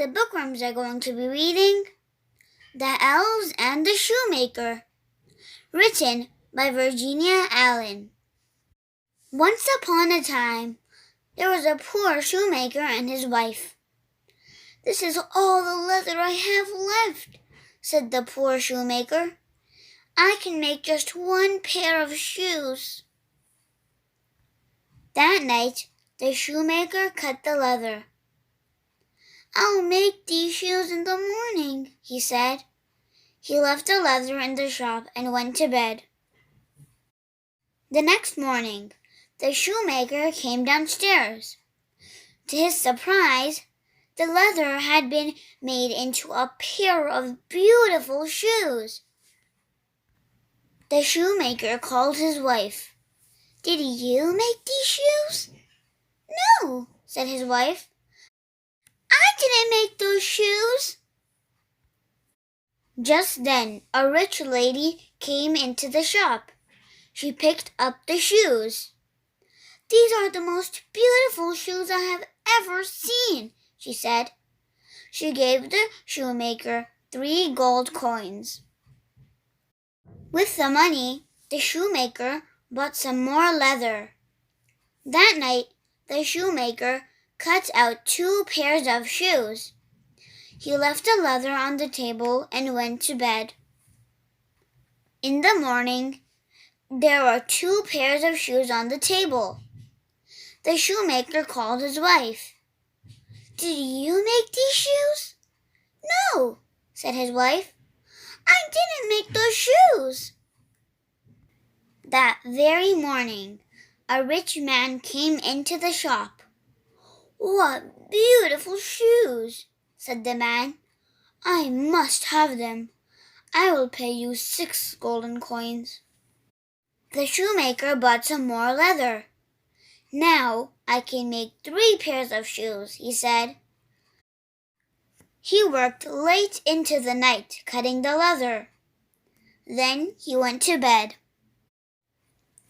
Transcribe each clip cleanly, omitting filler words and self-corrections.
the Bookworms are going to be reading The Elves and the Shoemaker, written by Virginia Allen. Once upon a time, there was a poor shoemaker and his wife. "This is all the leather I have left," said the poor shoemaker. "I can make just one pair of shoes." That night, the shoemaker cut the leather. "I'll make these shoes in the morning," he said. He left the leather in the shop and went to bed. The next morning, the shoemaker came downstairs. To his surprise, the leather had been made into a pair of beautiful shoes. The shoemaker called his wife. "Did you make these shoes?" "No," said his wife. "I didn't make those shoes." Just then, a rich lady came into the shop. She picked up the shoes. "These are the most beautiful shoes I have ever seen," she said. She gave the shoemaker 3 gold coins. With the money, the shoemaker bought some more leather. That night, the shoemaker cut out 2 pairs of shoes. He left the leather on the table and went to bed. In the morning, there were 2 pairs of shoes on the table. The shoemaker called his wife. "Did you make these shoes?" "No," said his wife. "I didn't make those shoes." That very morning, a rich man came into the shop. "What beautiful shoes," said the man. "I must have them. I will pay you 6 golden coins." The shoemaker bought some more leather. "Now I can make 3 pairs of shoes," he said. He worked late into the night cutting the leather. Then he went to bed.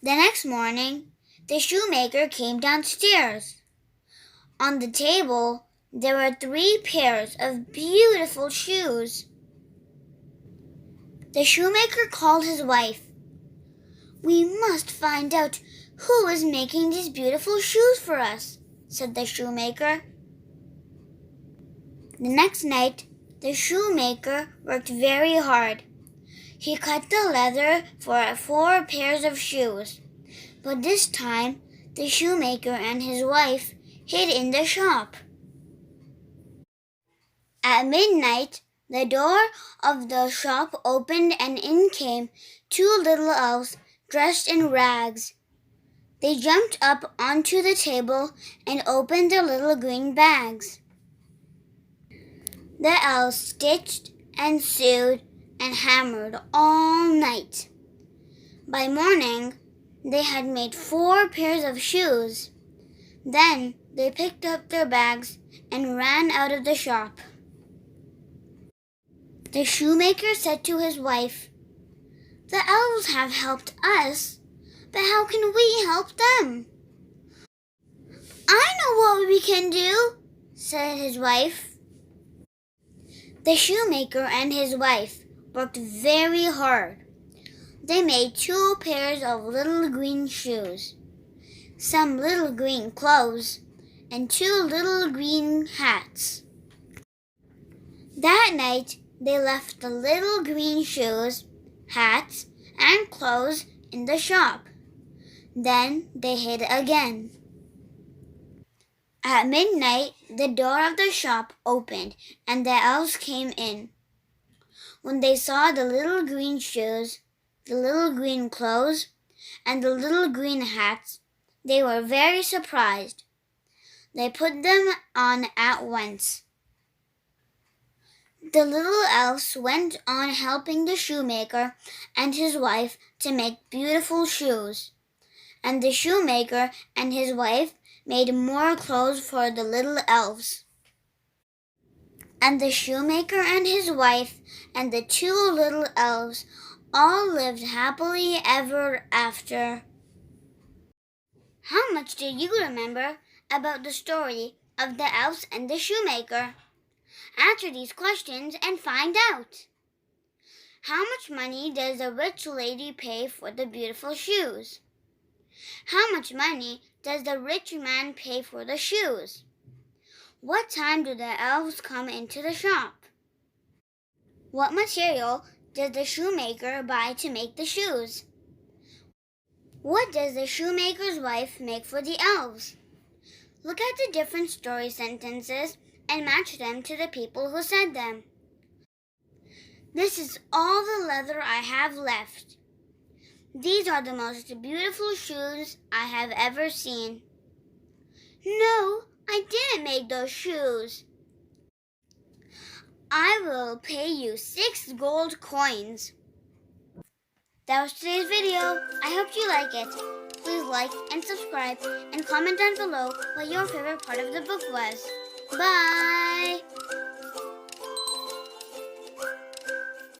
The next morning, the shoemaker came downstairs. On the table, there were 3 pairs of beautiful shoes. The shoemaker called his wife. "We must find out who is making these beautiful shoes for us," said the shoemaker. The next night, the shoemaker worked very hard. He cut the leather for 4 pairs of shoes, but this time the shoemaker and his wife hid in the shop. At midnight, the door of the shop opened and in came 2 little elves dressed in rags. They jumped up onto the table and opened the little green bags. The elves stitched and sewed and hammered all night. By morning, they had made 4 pairs of shoes. Then they picked up their bags and ran out of the shop. The shoemaker said to his wife, "The elves have helped us, but how can we help them?" "I know what we can do," said his wife. The shoemaker and his wife worked very hard. They made 2 pairs of little green shoes, some little green clothes, and 2 little green hats. That night, they left the little green shoes, hats, and clothes in the shop. Then they hid again. At midnight, the door of the shop opened and the elves came in. When they saw the little green shoes, the little green clothes, and the little green hats, they were very surprised. They put them on at once. The little elves went on helping the shoemaker and his wife to make beautiful shoes, and the shoemaker and his wife made more clothes for the little elves. And the shoemaker and his wife and the 2 little elves all lived happily ever after. How much do you remember about the story of the elves and the shoemaker? Answer these questions and find out. How much money does the rich lady pay for the beautiful shoes? How much money does the rich man pay for the shoes? What time do the elves come into the shop? What material does the shoemaker buy to make the shoes? What does the shoemaker's wife make for the elves? Look at the different story sentences and match them to the people who said them. This is all the leather I have left. These are the most beautiful shoes I have ever seen. No, I didn't make those shoes. I will pay you 6 gold coins. That was today's video. I hope you like it. Please like and subscribe and comment down below what your favorite part of the book was. Bye!